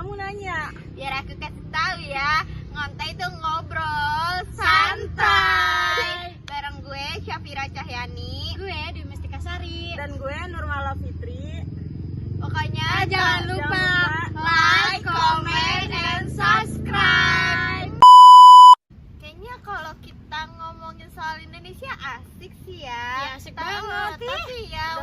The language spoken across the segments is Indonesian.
kamu nanya? Biar aku kasih tahu ya. Ngontai itu ngobrol santai. Bareng gue Syafira Cahyani. Gue Dwi Mestika Sari. Dan gue Nurmala Fitri. Pokoknya Jangan lupa like, comment, and subscribe. Kayaknya kalau kita ngomongin soal Indonesia asik sih ya. Iya, asik banget. Tapi ya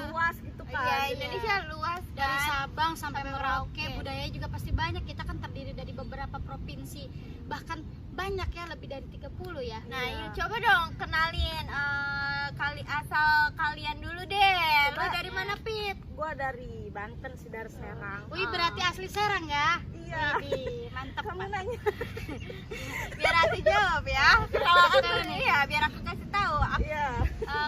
Luas gitu kan. Iya, Indonesia luas Dari kan. Sabang sampai Merauke, Merauke. budaya juga pasti banyak. Kita kan terdiri dari beberapa provinsi, bahkan banyak ya, lebih dari 30 ya. Nah, Iya. yuk coba dong kenalin asal kalian dulu deh. Lu Coba. dari mana, Pit? Gue dari Banten sih, dari Serang. Wih, berarti asli Serang ya? Iya. Widih, mantap Kamu Pak. nanya? Biar aku jawab ya. Kalau aku iya, biar aku kasih tahu. Iya.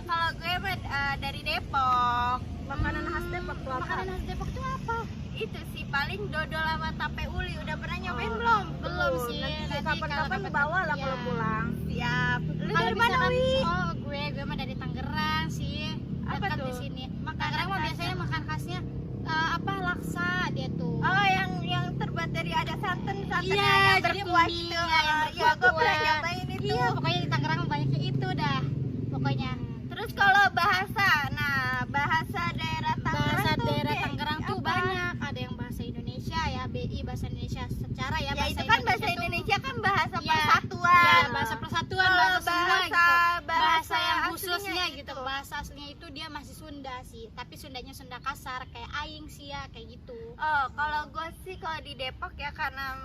Kalau gue mah dari Depok. Makanan khas Depok tuh apa? Makanan khas Depok itu apa? Itu sih paling dodol sama tape uli. Udah pernah nyobain belum? Belum Tuh, sih. nanti Nanti kapan-kapan kalau bawa lah iya. kalau pulang. Siap. Lu Kalau dari mana, misalkan, Wi? oh gue mah dari Tangerang sih. Apa Dekat tuh? di sini. Makanan Tangerang mah khasnya. biasanya makan khasnya laksa dia tuh. Oh, yang terbuat dari ada santan-santan Iya, yang jadi berkuah umi, gitu. yang Iya, gue berkuah-kuah. pernah nyobain itu. Iya, pokoknya di Tangerang mah banyaknya itu dah. Pokoknya Terus kalau bahasa, nah bahasa daerah Tangerang bahasa tuh daerah kayak Tangerang tuh apa? banyak. Ada yang bahasa Indonesia ya, BI bahasa Indonesia secara ya. Ya bahasa itu kan bahasa tuh- Indonesia kan bahasa Iya, persatuan. iya, bahasa persatuan, Kalau bahasa semua gitu. Bahasa yang aslinya khususnya itu. gitu. Bahasa aslinya itu dia masih Sunda sih, tapi Sundanya Sunda kasar kayak aing sih ya, kayak gitu. Oh, kalau gue sih kalau di Depok ya karena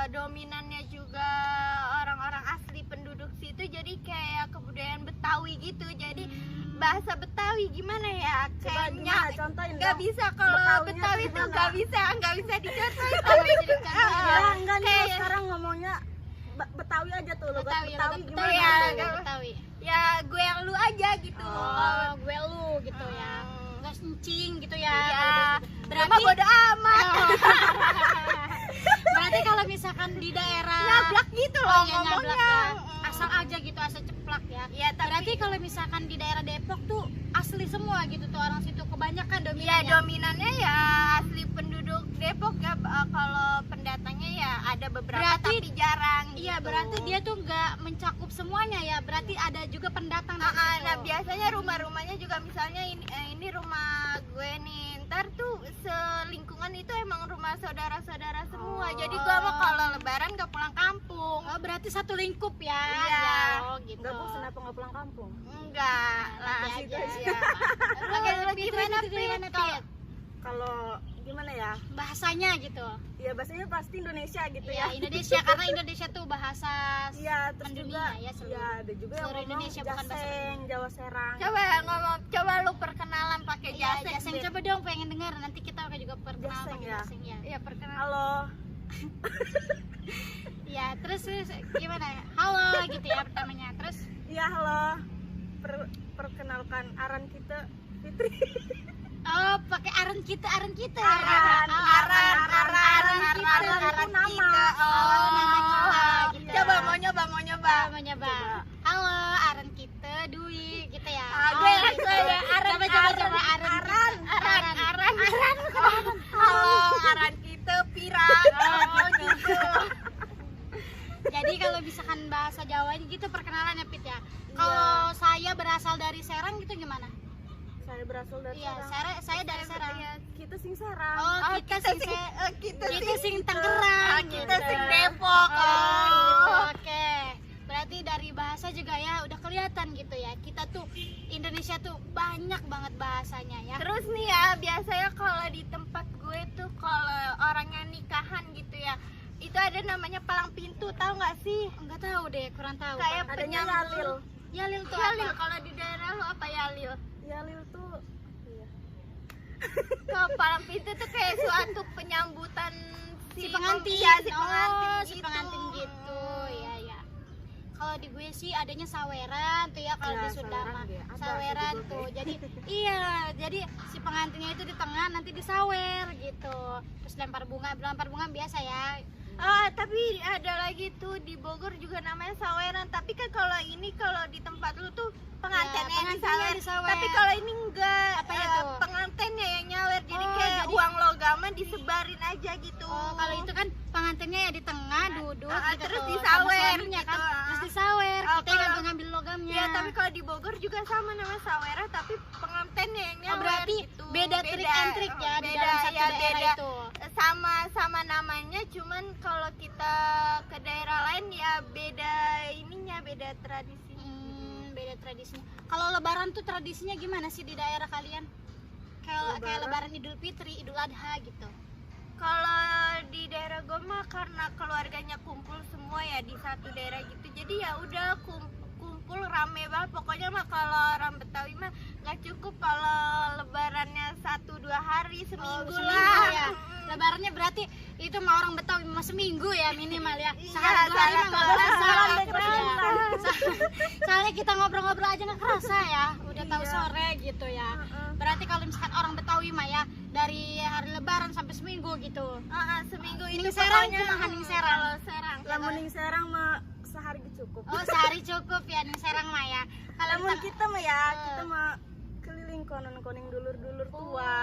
dominannya juga orang-orang asli penduduk situ, jadi kayak kebudayaan Betawi gitu. Jadi bahasa Betawi gimana ya? Coba gimana? Contohin Nggak dong. bisa kalau Betawinya Betawi tuh gimana? nggak bisa dicontohin. Kalau bisa dicontohin, Ya, enggak nih, Kayak- sekarang ngomongnya Betawi aja tuh, logat Betawi, Betawi logat gimana? Iya, tuh? kan? Betawi. Ya gue yang lu aja gitu. Oh, gue lu gitu ya. Nggak sencing gitu ya. Ya, Berarti berarti bodo amat. berarti kalau misalkan di daerah Nyablak gitu loh oh, iya, nyablak ngomongnya. ya. Asal aja gitu, asal ceplak ya. Ya, tapi Berarti kalau misalkan di daerah Depok tuh asli semua gitu tuh orang situ, kebanyakan ya dominannya. dominannya ya asli penduduk Depok ya. Kalau pendatangnya ya ada beberapa Berarti- tapi jarang. Iya, gitu. berarti dia tuh nggak mencakup semuanya ya. Berarti ada juga pendatang dari situ. Nah biasanya rumah-rumahnya juga misalnya ini rumah gue nih, ntar tuh selingkungan itu emang rumah saudara-saudara semua. Jadi gua mah kalau lebaran gak pulang kampung. Oh, berarti satu lingkup ya. Iya. Ya, oh gitu. Enggak, bosan apa nggak pulang kampung? Enggak lah. Nanti aja. Iya. Oke, lu gimana, Pit? Gimana, Pit? Kalau gimana ya? Bahasanya gitu. Ya bahasanya pasti Indonesia gitu Ya, ya. Indonesia karena Indonesia tuh bahasa Iya, terus mendunia juga ya seluruh. ya ada juga yang seluruh ngomong Indonesia, bukan bahasa Jaseng, Jawa Serang. Coba lu perkenalan pakai Iya, jaseng. Jaseng, Pit. coba dong pengen dengar. Nanti kita juga perkenal Jaseng, pakai ya? Jaseng ya. Iya, perkenalan. Halo. Ya, terus gimana? Halo gitu ya pertamanya. Terus Iya, halo. Perkenalkan aran kita Fitri. oh, pakai aran kita. Aran Oh, itu Aran nama. Oh, nama kita gitu. Coba mau nyoba. Mau nyoba. Halo, aran kita Dwi gitu ya. Gue Oh, langsung gitu. ya, aran. Coba aran. Halo, aran kita Pira. Oh, gitu. Jadi kalau misalkan bahasa Jawanya gitu perkenalan ya, Pit ya. Kalau saya berasal dari Serang gitu gimana? Saya berasal dari Iya, Serang. saya dari Serang. Kita sing Serang. Oh, kita sing kita sing Tangerang. Kita gitu. sing Depok. Oh, gitu. Oh. Oke. Berarti dari bahasa juga ya udah kelihatan gitu ya. Kita tuh Indonesia tuh banyak banget bahasanya ya. Terus nih ya, biasanya kalau di tempat gue tuh kalau orangnya nikahan gitu ya, itu ada namanya palang pintu, tahu nggak sih? Enggak tahu deh, kurang tahu. Kayak Adanya penyambung. Yalil. Yalil tuh Yalil, apa? kalau di daerah lo apa Yalil? Yalil tuh iya. Kalau palang pintu tuh kayak suatu penyambutan Si pengantin. ya, si pengantin Oh, gitu. si pengantin gitu. Iya, ya. Kalau di gue sih adanya saweran tuh ya kalau Ya, di Sunda saweran mah. dia. Ada Saweran sih tuh. juga, Jadi iya, jadi si pengantinnya itu di tengah nanti disawer gitu. Terus lempar bunga biasa ya. Tapi ada lagi tuh di Bogor juga namanya saweran. Tapi kan kalau di tempat lu tuh pengantennya yang pengantinnya disawer. disawer. Tapi kalau ini enggak, Apa ya tuh? pengantennya yang nyawer. Jadi Oh, kayak jadi- uang logaman disebarin aja gitu. Oh, kalau itu kan pengantinnya ya di tengah duduk gitu terus tuh, disawer sama suaminya gitu. kan. Terus disawer. Oh, Kita yang kalau- ngambil logamnya. Ya, tapi kalau di Bogor juga sama nama saweran, tapi pengantennya yang Oh, nyawer berarti gitu. beda trik and trik ya di dalam satu ya, daerah beda. itu. Sama namanya, cuman kalau kita ke daerah lain ya beda ininya, beda tradisinya. Beda tradisinya. Kalau lebaran tuh tradisinya gimana sih di daerah kalian? Kayak lebaran Idul Fitri, Idul Adha gitu. Kalau di daerah gue mah karena keluarganya kumpul semua ya di satu daerah gitu, jadi ya udah kumpul rame banget. Pokoknya mah kalau orang Betawi mah nggak cukup kalau lebarannya 1-2 hari, seminggu Seminggu lah. ya. Lebarannya berarti itu mah orang Betawi mah seminggu ya minimal ya. Iya, Sehari 2 hari mah nggak kerasa. nggak kerasa. Soalnya kita ngobrol-ngobrol aja nggak kerasa ya. Udah tahu Iya. sore gitu ya. Berarti kalau misalkan orang Betawi mah ya dari hari Lebaran sampai seminggu gitu. Seminggu itu Ning Serang pokoknya kumaha Ning Serang? kalau Serang. Lamun ning Serang mah sehari cukup. Oh, sehari cukup ya Ning Serang mah ya. Kalau Lamun misal- kita mah ya, kita mah keliling konon-koning dulur-dulur tua.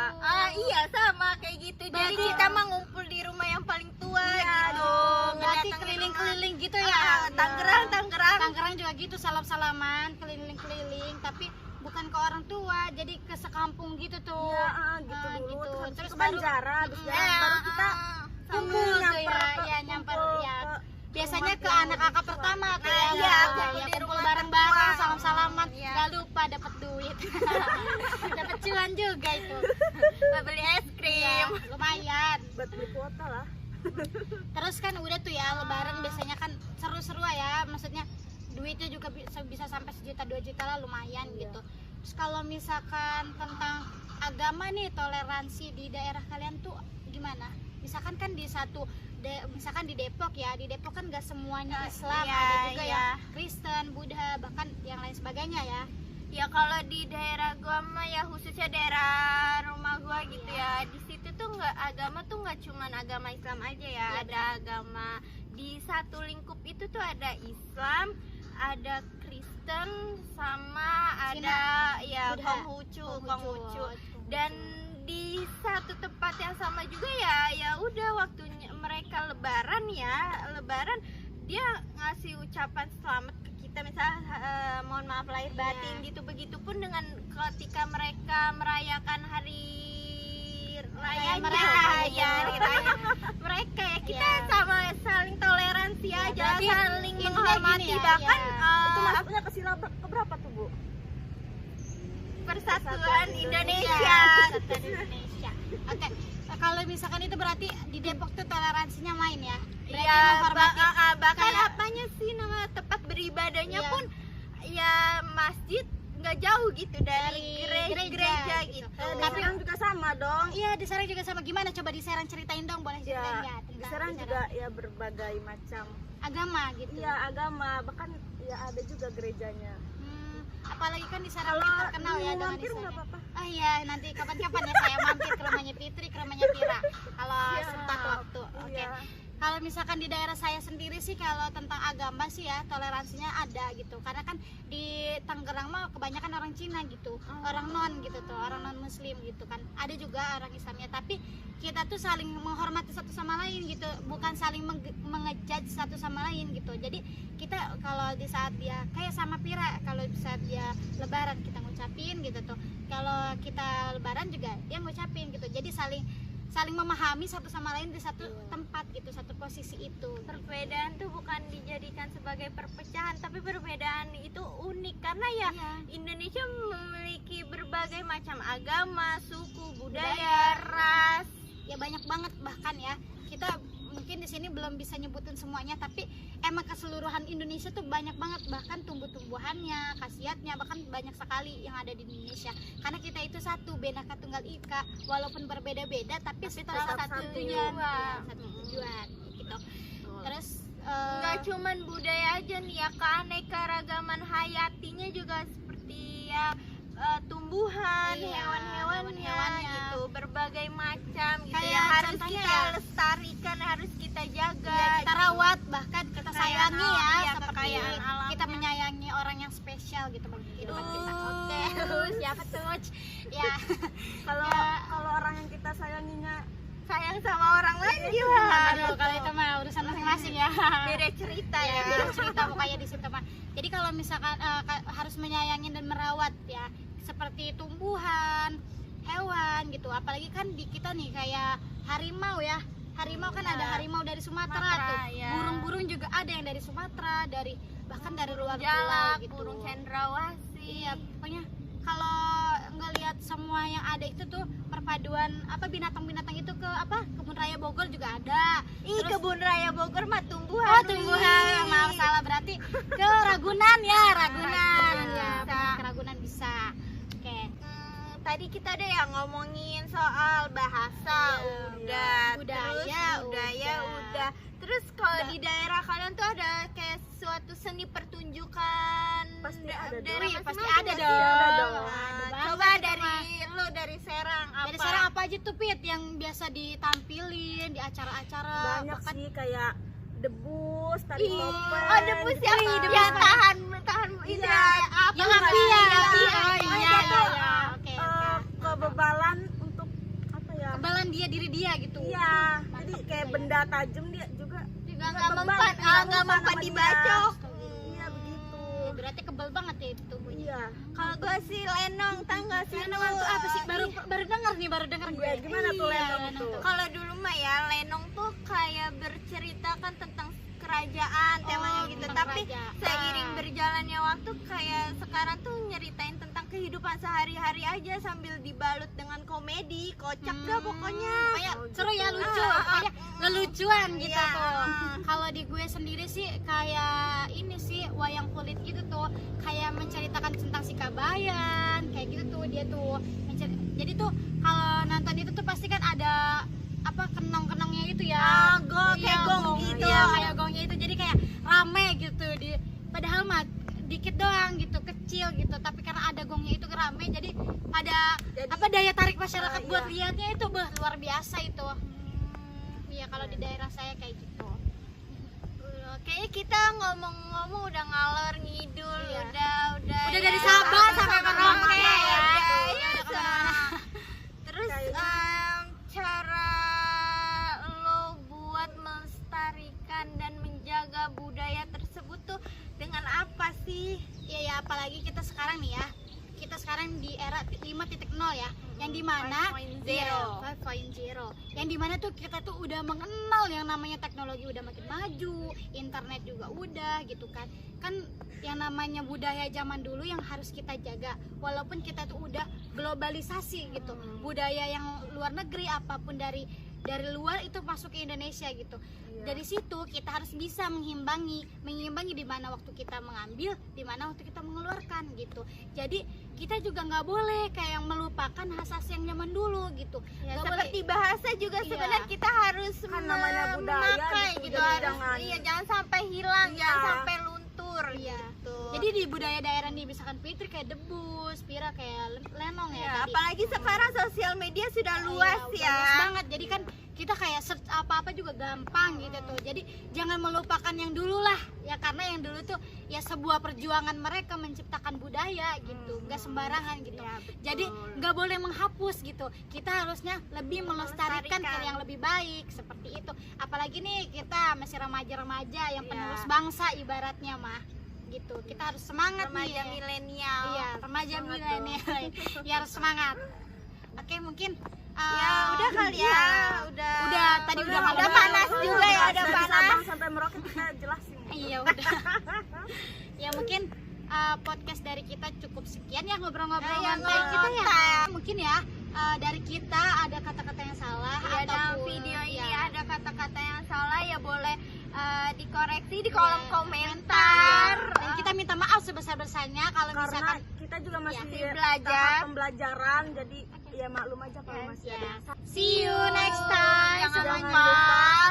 Iya sama kayak gitu. Jadi Berarti- kita mah ngumpul di rumah yang paling tua Iya, gitu. berarti Ngedatengin keliling-keliling gitu rumah. ya. Tangerang. Tangerang juga gitu, salam-salaman, keliling-keliling, tapi bukan ke orang tua, jadi ke sekampung gitu tuh. Iya, gitu Ah, dulu. gitu. Terus Terus ke baru Banjara, habis Mm-mm. jalan baru kita kumpul tuh ya, nyamper ya. Biasanya ke anak kakak pertama tuh ya, iya, kumpul kumpul di kumpul rumah bareng-bareng, tertua. salam-salaman, Iya. gak lupa dapat duit, dapat cuan juga itu. Beli es krim. Ya, lumayan. buat beli kuota lah. Terus kan udah tuh ya lebaran biasanya kan seru-seru ya, maksudnya duitnya juga bisa sampai 1 juta 2 juta lah, lumayan Iya. gitu. Terus kalau misalkan tentang agama nih, toleransi di daerah kalian tuh gimana? Misalkan kan misalkan di Depok ya, di Depok kan gak semuanya Islam, iya, ada juga iya. yang Kristen, Buddha, bahkan yang lain sebagainya ya. Ya kalau di daerah gua mah ya, khususnya daerah rumah gua gitu ya, di situ tuh agama tuh nggak cuman agama Islam aja ya, Iya, ada agama di satu lingkup itu tuh ada Islam, ada Kristen, sama Cina, ada ya Buddha, Konghucu. Dan di satu tempat yang sama juga ya udah waktunya mereka lebaran dia ngasih ucapan selamat ke kita, misalnya mohon maaf lahir batin gitu. Begitupun dengan ketika mereka merayakan hari raya mereka, ya hari raya mereka ya, kita Ya. sama saling toleransi Ya, aja, berarti saling intinya menghormati gini ya, bahkan ya. Itu masuknya ke sila keberapa tuh, Bu? Persatuan Indonesia. Persatuan Indonesia. Oke, kalau misalkan itu berarti di Depok tuh toleransinya main ya. Berarti Iya, menghormati. bahkan kayak- apanya sih nama tempat beribadahnya Iya. pun ya masjid nggak jauh gitu Dari dari gereja gereja gitu. gitu. Di Tapi- Serang juga sama dong. Iya, di Serang juga sama. Gimana coba di Serang ceritain dong, boleh ceritain Ya, nggak di tentang Serang di juga ya berbagai macam. agama gitu. Iya, agama, bahkan ya ada juga gerejanya. Apalagi kan di Serang Kalau ini terkenal ya mau dengan mampir nggak Islamnya. apa-apa. Oh iya, nanti kapan-kapan ya saya mampir ke rumahnya Fitri, ke rumahnya Tira. Kalau Siap. sempat waktu. Oke. Iya. Kalau misalkan di daerah saya sendiri sih, kalau tentang agama sih ya toleransinya ada gitu. Karena kan di Tangerang mah kebanyakan orang Cina gitu, orang non gitu tuh, orang non Muslim gitu kan. Ada juga orang Islamnya, tapi kita tuh saling menghormati satu sama lain gitu, bukan saling mengejudge satu sama lain gitu. Jadi kita kalau di saat dia kayak sama Pira, kalau di saat dia Lebaran kita ngucapin gitu tuh. Kalau kita Lebaran juga dia ngucapin gitu. Jadi saling memahami satu sama lain di satu tempat gitu, satu posisi itu. Perbedaan tuh bukan dijadikan sebagai perpecahan, tapi perbedaan itu unik karena ya Iya. Indonesia memiliki berbagai macam agama, suku, budaya, ras. Ya banyak banget bahkan ya. Kita mungkin di sini belum bisa nyebutin semuanya, tapi emang keseluruhan Indonesia tuh banyak banget, bahkan tumbuh-tumbuhannya, khasiatnya, bahkan banyak sekali yang ada di Indonesia. Karena kita itu satu, Bhinneka Tunggal Ika, walaupun berbeda-beda tapi setelah tetap satu satu. tujuan, Iya. ya, satu tujuan gitu. Terus Nggak cuman budaya aja nih ya, keanekaragaman hayatinya juga seperti ya tumbuhan, Iya, hewan-hewannya hewan-hewannya. gitu, berbagai macam gitu Kayak yang harus contohnya kita ya. lestarikan, harus kita kita jaga, Ya, kita rawat, bahkan kita Kekayaan sayangi alam, ya, iya, seperti kekayaan alamnya. kita menyayangi orang yang spesial gitu bagi kehidupan kita. Oke, siapa tuh? Ya, Kalau Ya. kalau orang yang kita sayanginya sayang sama orang lain gimana? aduh kalau itu mah urusan masing-masing ya. Beda cerita Ya, ya. beda cerita pokoknya di situ mah. Jadi kalau misalkan harus menyayangi dan merawat ya, seperti tumbuhan, hewan gitu. Apalagi kan di kita nih kayak harimau ya. Harimau kan Ya. ada harimau dari Sumatera Sumatera, tuh. ya. Burung-burung juga ada yang dari Sumatera, dari bahkan dari luar pulau Jalak, gitu. burung cendrawasih. Iya, pokoknya kalau ngelihat semua yang ada itu tuh perpaduan binatang-binatang itu ke Kebun Raya Bogor juga ada. Ih, Terus- Kebun Raya Bogor mah tumbuhan. Oh, tumbuhan. Maaf salah, berarti ke Ragunan ya, Ragunan. Ragunan Ya, bisa. benar, ke Ragunan bisa. Oke. Tadi kita ada yang ngomongin soal bahasa, udah, Budaya, terus budaya, udah. udah. Terus kalau di daerah kalian tuh ada kayak suatu seni pertunjukan Pasti ada dong. daerah Wih, pasti masing-masing ada nggak dong. sih? Ada dong. Ada Nah, banget coba itu dari mah. lu, dari Serang apa? Dari sekarang apa aja tuh Pit yang biasa ditampilin di acara-acara? banyak Bahkan sih kayak debus, tari Ih, topeng. Oh, debus yang yang tahan itu Iya. apa? yang api ya, api. Oh Iya, iya, tuh, iya. Oke, oke. kebebalan untuk apa ya? Kebalan diri dia gitu. Iya, Mantap jadi juga kayak ya. benda tajam dia juga. Juga Nggak nggak mempan, mempan, nggak nggak mempan mempan dibacok. Iya begitu. Ya, berarti kebal banget ya itu tubuhnya. Iya. Kalau gue sih lenong, tau nggak sih? Lenong itu apa sih? Baru dengar nih, baru dengar gue. Iya, gimana tuh Iya, lenong tuh? Kalau dulu mah ya lenong tuh kayak berceritakan tentang kerajaan temanya gitu. tentang Tapi kerajaan. seiring berjalannya waktu kayak sekarang tuh nyeritain tentang kehidupan sehari-hari aja sambil dibalut dengan komedi, kocak dah pokoknya. Kayak seru ya, lucu. Ah, Kayak lelucuan gitu Iya. tuh. Kalau di gue sendiri sih kayak ini sih wayang kulit gitu tuh, kayak menceritakan tentang si Kabayan, kayak gitu tuh dia tuh. Jadi tuh kalau nonton itu tuh pasti kan ada kenong-kenongnya itu ya. Ah, gong, Iya, kayak gong gitu. Iya, kayak gongnya itu. Jadi kayak rame gitu padahal mah dikit doang gitu, kecil gitu, tapi karena ada gongnya itu rame, jadi ada daya tarik masyarakat buat iya. lihatnya itu luar biasa itu. Iya, kalau di daerah saya kayak gitu. Kayaknya kita ngomong-ngomong udah ngalor ngidul, Iya. udah Udah ya. dari Sabang sampai Merauke ya. Udah, Udah ya, kemana-mana. Terus cara lo buat melestarikan dan menjaga budaya tersebut tuh dengan apa sih? Iya ya, apalagi kita sekarang nih ya. Kita sekarang di era 5.0 ya, yang dimana 5.0. Iya, 5.0, yang dimana tuh kita tuh udah mengenal yang namanya teknologi udah makin maju, internet juga udah gitu kan. Kan yang namanya budaya zaman dulu yang harus kita jaga, walaupun kita tuh udah globalisasi gitu, budaya yang luar negeri apapun dari luar itu masuk ke Indonesia gitu. Dari situ kita harus bisa mengimbangi di mana waktu kita mengambil, di mana waktu kita mengeluarkan gitu. Jadi kita juga nggak boleh kayak melupakan khas yang zaman dulu gitu. Ya, Nggak seperti bahasa juga Iya. sebenarnya kita harus Kan namanya budaya memakai gitu, gitu, jadi harus jangan- iya, jangan sampai hilang, Iya. jangan sampai luntur Iya. gitu. Jadi di budaya daerah nih misalkan Fitri kayak debus, Pira kayak lenong ya. Ya, tadi. apalagi sekarang sosial media sudah luas Iya, ya. luas banget. Jadi kan kita kayak search apa-apa juga gampang gitu tuh. Jadi jangan melupakan yang dulu lah ya, karena yang dulu tuh ya sebuah perjuangan mereka menciptakan budaya gitu, nggak sembarangan gitu. Iya, betul. Jadi nggak boleh menghapus gitu. Kita harusnya lebih melestarikan ke yang lebih baik seperti itu. Apalagi nih kita masih remaja-remaja yang Iya. penerus bangsa ibaratnya mah gitu. Kita harus semangat Remaja nih. milenial. Iya, remaja Semangat milenial. Ya harus semangat. Oke, mungkin Ya udah kali ya, iya. udah Tadi udah udah malam panas banget. juga ya, udah Dari panas. Sabang sampai Merauke kita jelasin. Iya udah. Ya mungkin podcast dari kita cukup sekian ya, ngobrol-ngobrol Ya, ngantai kita ya. ngontai. Mungkin ya dari kita ada kata-kata yang salah Ya, dalam ataupun video ini ya, ada kata-kata yang salah ya boleh dikoreksi di ya, kolom komentar. Dan kita minta maaf sebesar-besarnya kalau Karena misalkan kita juga masih masih belajar. tahap pembelajaran, jadi ya maklum aja kalau masih ada ya. yang salah. See you next time. Jangan Semoga lupa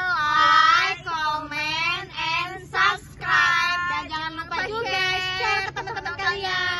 like, comment, and subscribe. dan jangan lupa juga share ke teman-teman kalian.